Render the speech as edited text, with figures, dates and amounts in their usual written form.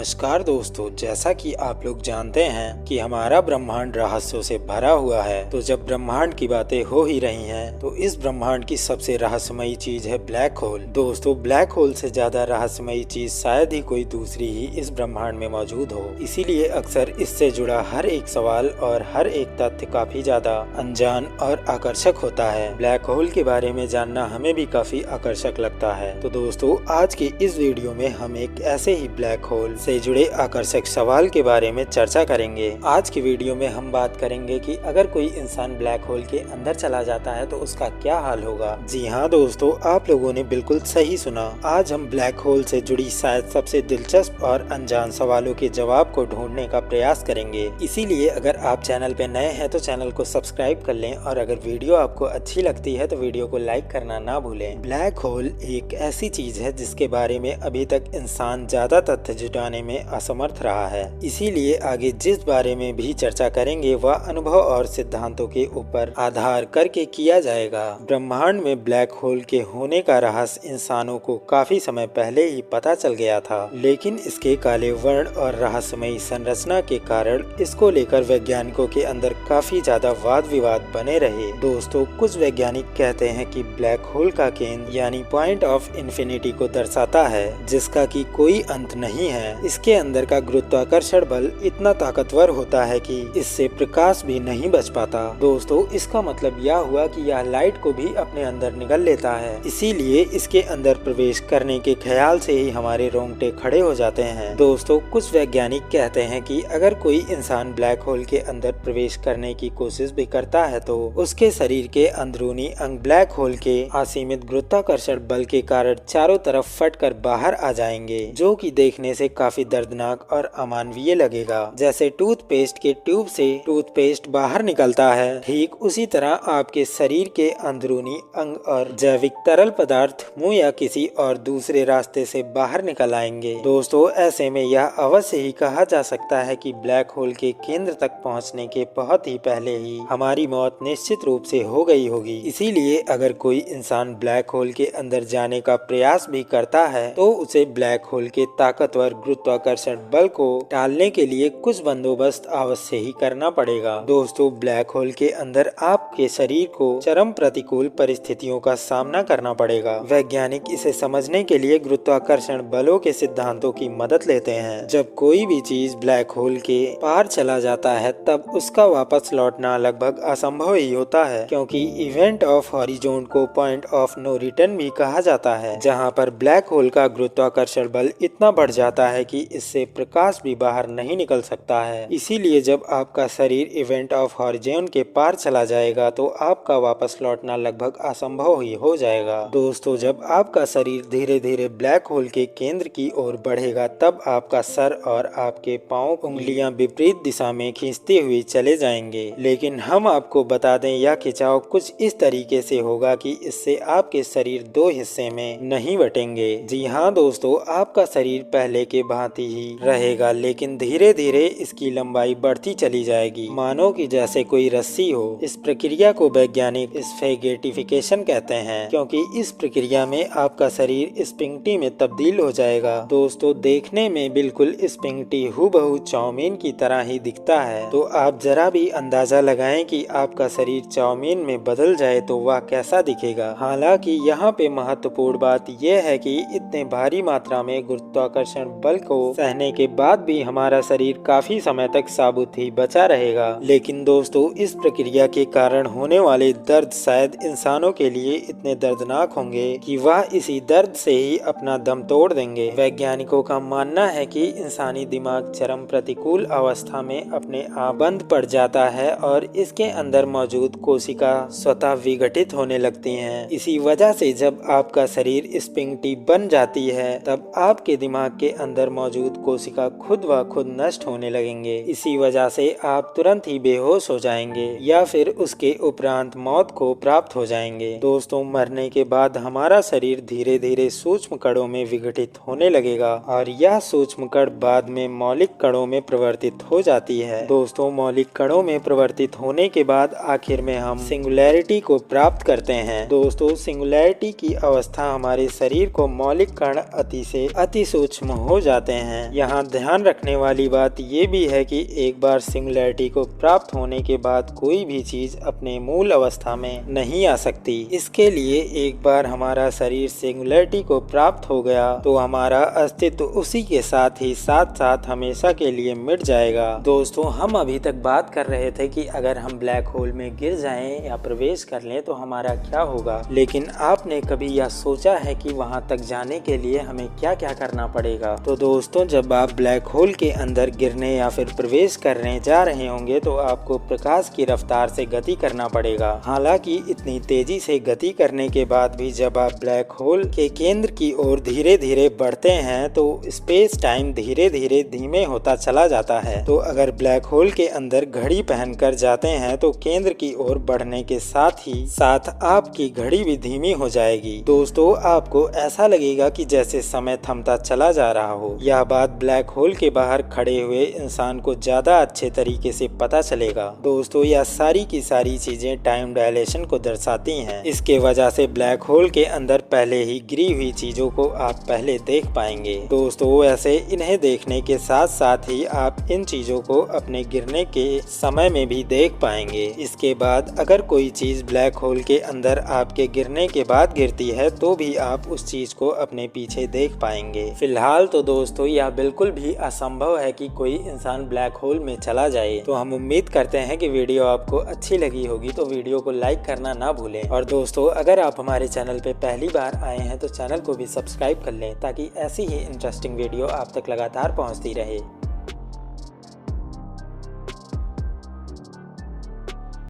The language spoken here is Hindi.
नमस्कार दोस्तों, जैसा कि आप लोग जानते हैं कि हमारा ब्रह्मांड रहस्यों से भरा हुआ है। तो जब ब्रह्मांड की बातें हो ही रही हैं, तो इस ब्रह्मांड की सबसे रहस्यमयी चीज है ब्लैक होल। दोस्तों, ब्लैक होल से ज्यादा रहस्यमयी चीज शायद ही कोई दूसरी ही इस ब्रह्मांड में मौजूद हो। इसीलिए अक्सर इससे जुड़ा हर एक सवाल और हर एक तथ्य काफी ज्यादा अनजान और आकर्षक होता है। ब्लैक होल के बारे में जानना हमें भी काफी आकर्षक लगता है। तो दोस्तों, आज की इस वीडियो में हम एक ऐसे ही ब्लैक होल से जुड़े आकर्षक सवाल के बारे में चर्चा करेंगे। आज की वीडियो में हम बात करेंगे कि अगर कोई इंसान ब्लैक होल के अंदर चला जाता है तो उसका क्या हाल होगा। जी हाँ दोस्तों, आप लोगों ने बिल्कुल सही सुना। आज हम ब्लैक होल से जुड़ी शायद सबसे दिलचस्प और अनजान सवालों के जवाब को ढूंढने का प्रयास करेंगे। इसीलिए अगर आप चैनल पे नए हैं तो चैनल को सब्सक्राइब कर लें, और अगर वीडियो आपको अच्छी लगती है तो वीडियो को लाइक करना ना भूलें। ब्लैक होल एक ऐसी चीज है जिसके बारे में अभी तक इंसान ज्यादा तथ्य जुटाने में असमर्थ रहा है। इसीलिए आगे जिस बारे में भी चर्चा करेंगे वह अनुभव और सिद्धांतों के ऊपर आधार करके किया जाएगा। ब्रह्मांड में ब्लैक होल के होने का रहस्य इंसानों को काफी समय पहले ही पता चल गया था, लेकिन इसके काले वर्ण और रहस्यमयी संरचना के कारण इसको लेकर वैज्ञानिकों के अंदर काफी ज्यादा वाद विवाद बने रहे। दोस्तों, कुछ वैज्ञानिक कहते हैं कि ब्लैक होल का केंद्र यानी पॉइंट ऑफ इन्फिनिटी को दर्शाता है, जिसका कि कोई अंत नहीं है। इसके अंदर का गुरुत्वाकर्षण बल इतना ताकतवर होता है कि इससे प्रकाश भी नहीं बच पाता। दोस्तों, इसका मतलब यह हुआ कि यह लाइट को भी अपने अंदर निगल लेता है। इसीलिए इसके अंदर प्रवेश करने के ख्याल से ही हमारे रोंगटे खड़े हो जाते हैं। दोस्तों, कुछ वैज्ञानिक कहते हैं कि अगर कोई इंसान ब्लैक होल के अंदर प्रवेश करने की कोशिश भी करता है तो उसके शरीर के अंदरूनी अंग ब्लैक होल के असीमित गुरुत्वाकर्षण बल के कारण चारों तरफ फटकर बाहर आ जाएंगे, जो कि देखने से काफी दर्दनाक और अमानवीय लगेगा। जैसे टूथपेस्ट के ट्यूब से टूथपेस्ट बाहर निकलता है, ठीक उसी तरह आपके शरीर के अंदरूनी अंग और जैविक तरल पदार्थ मुंह या किसी और दूसरे रास्ते से बाहर निकल आएंगे। दोस्तों, ऐसे में यह अवश्य ही कहा जा सकता है कि ब्लैक होल के केंद्र तक पहुंचने के बहुत ही पहले ही हमारी मौत निश्चित रूप से हो गई होगी। इसीलिए अगर कोई इंसान ब्लैक होल के अंदर जाने का प्रयास भी करता है तो उसे ब्लैक होल के ताकतवर गुरुत्वाकर्षण बल को टालने के लिए कुछ बंदोबस्त अवश्य ही करना पड़ेगा। दोस्तों, ब्लैक होल के अंदर आपके शरीर को चरम प्रतिकूल परिस्थितियों का सामना करना पड़ेगा। वैज्ञानिक इसे समझने के लिए गुरुत्वाकर्षण बलों के सिद्धांतों की मदद लेते हैं। जब कोई भी चीज ब्लैक होल के पार चला जाता है तब उसका वापस लौटना लगभग असंभव ही होता है, क्योंकि इवेंट ऑफ हॉरिजॉन को पॉइंट ऑफ नो रिटर्न भी कहा जाता है, जहां पर ब्लैक होल का गुरुत्वाकर्षण बल इतना बढ़ जाता है कि इससे प्रकाश भी बाहर नहीं निकल सकता है। इसीलिए जब आपका शरीर इवेंट ऑफ हॉरिजॉन के पार चला जाएगा तो आपका वापस लौटना लगभग असंभव ही हो जाएगा। दोस्तों, जब आपका शरीर धीरे धीरे ब्लैक होल के केंद्र की ओर बढ़ेगा तब आपका सर और आपके पांव उंगलियां विपरीत दिशा में खींचते हुए चले जाएंगे। लेकिन हम आपको बता दें, यह खिंचाव कुछ इस तरीके से होगा कि इससे आपके शरीर दो हिस्से में नहीं बटेंगे। जी हाँ दोस्तों, आपका शरीर पहले के भांति ही रहेगा, लेकिन धीरे धीरे इसकी लंबाई बढ़ती चली जाएगी, मानो कि जैसे कोई रस्सी हो। इस प्रक्रिया को वैज्ञानिक स्फेगेटिफिकेशन कहते हैं, क्योंकि इस प्रक्रिया में आपका शरीर स्पिंगटी में तब्दील हो जाएगा। दोस्तों, देखने में बिल्कुल स्पिंगटी हूबहू चाउमीन की तरह ही दिखता है। तो आप जरा भी अंदाजा लगाएं कि आपका शरीर चाउमीन में बदल जाए तो वह कैसा दिखेगा। हालांकि यहाँ पे महत्वपूर्ण बात यह है कि इतने भारी मात्रा में गुरुत्वाकर्षण बल को सहने के बाद भी हमारा शरीर काफी समय तक साबुत ही बचा रहेगा। लेकिन दोस्तों, इस प्रक्रिया के कारण होने वाले दर्द शायद इंसानों के लिए इतने दर्दनाक होंगे कि वह इसी दर्द से ही अपना दम तोड़ देंगे। वैज्ञानिकों का मानना है कि इंसानी दिमाग चरम प्रतिकूल अवस्था में अपने आप बंद पड़ जाता है और इसके अंदर मौजूद कोशिका स्वतः विघटित होने लगती हैं। इसी वजह से जब आपका शरीर स्पिंगटी बन जाती है तब आपके दिमाग के अंदर मौजूद कोशिका खुद व खुद नष्ट होने लगेंगे। इसी वजह से आप तुरंत ही बेहोश हो जाएंगे या फिर उसके उपरांत मौत को प्राप्त हो जाएंगे। दोस्तों, मरने के बाद हमारा शरीर धीरे धीरे सूक्ष्म कणों में विघटित होने लगेगा और यह सूक्ष्म कण बाद में मौलिक कणों में परिवर्तित हो जाती है। दोस्तों, मौलिक कणों में परिवर्तित होने के बाद आखिर में हम सिंगुलैरिटी को प्राप्त करते हैं। दोस्तों, सिंगुलैरिटी की अवस्था हमारे शरीर को मौलिक कण अति से अति सूक्ष्म हो जाते हैं। यहाँ ध्यान रखने वाली बात ये भी है कि एक बार सिंगुलैरिटी को प्राप्त होने के बाद कोई भी चीज अपने मूल अवस्था में नहीं आ सकती। इसके लिए एक बार हमारा शरीर सिंगुलैरिटी को प्राप्त हो गया तो हमारा अस्तित्व उसी के साथ ही साथ हमेशा के लिए मिट जाएगा। दोस्तों, हम अभी तक बात कर रहे थे कि अगर हम ब्लैक होल में गिर जाएं या प्रवेश कर लें तो हमारा क्या होगा, लेकिन आपने कभी यह सोचा है कि वहां तक जाने के लिए हमें क्या क्या करना पड़ेगा? तो दोस्तों, जब आप ब्लैक होल के अंदर गिरने या फिर प्रवेश करने जा रहे होंगे तो आपको प्रकाश की रफ्तार से गति करना पड़ेगा। हालांकि इतनी तेजी से गति करने के बाद भी जब आप ब्लैक होल के केंद्र की ओर धीरे धीरे बढ़ते हैं तो स्पेस टाइम धीरे धीरे धीमे होता चला जाता है। तो अगर ब्लैक होल के अंदर घड़ी पहनकर जाते हैं तो केंद्र की ओर बढ़ने के साथ ही साथ आपकी घड़ी भी धीमी हो जाएगी। दोस्तों, आपको ऐसा लगेगा कि जैसे समय थमता चला जा रहा हो। यह बात ब्लैक होल के बाहर खड़े हुए इंसान को ज्यादा अच्छे तरीके से पता चलेगा। दोस्तों, यह सारी की सारी चीजें टाइम डायलेशन को दर्शाती हैं। इसके वजह से ब्लैक होल के अंदर पहले ही गिरी हुई चीजों को आप पहले देख पाएंगे। दोस्तों, ऐसे इन्हें देखने के साथ साथ ही आप इन चीजों को अपने गिरने के समय में भी देख पाएंगे। इसके बाद अगर कोई चीज ब्लैक होल के अंदर आपके गिरने के बाद गिरती है तो भी आप उस चीज को अपने पीछे देख पाएंगे। फिलहाल तो दोस्तों, यह बिल्कुल भी असंभव है कि कोई इंसान ब्लैक होल में चला जाए। तो हम उम्मीद करते हैं कि वीडियो आपको अच्छी लगी होगी, तो वीडियो को लाइक करना ना भूलें। और दोस्तों, अगर आप हमारे चैनल पे पहली बार आए हैं तो चैनल को भी सब्सक्राइब कर लें ताकि ऐसी ही इंटरेस्टिंग वीडियो आप तक लगातार पहुंचती रहे।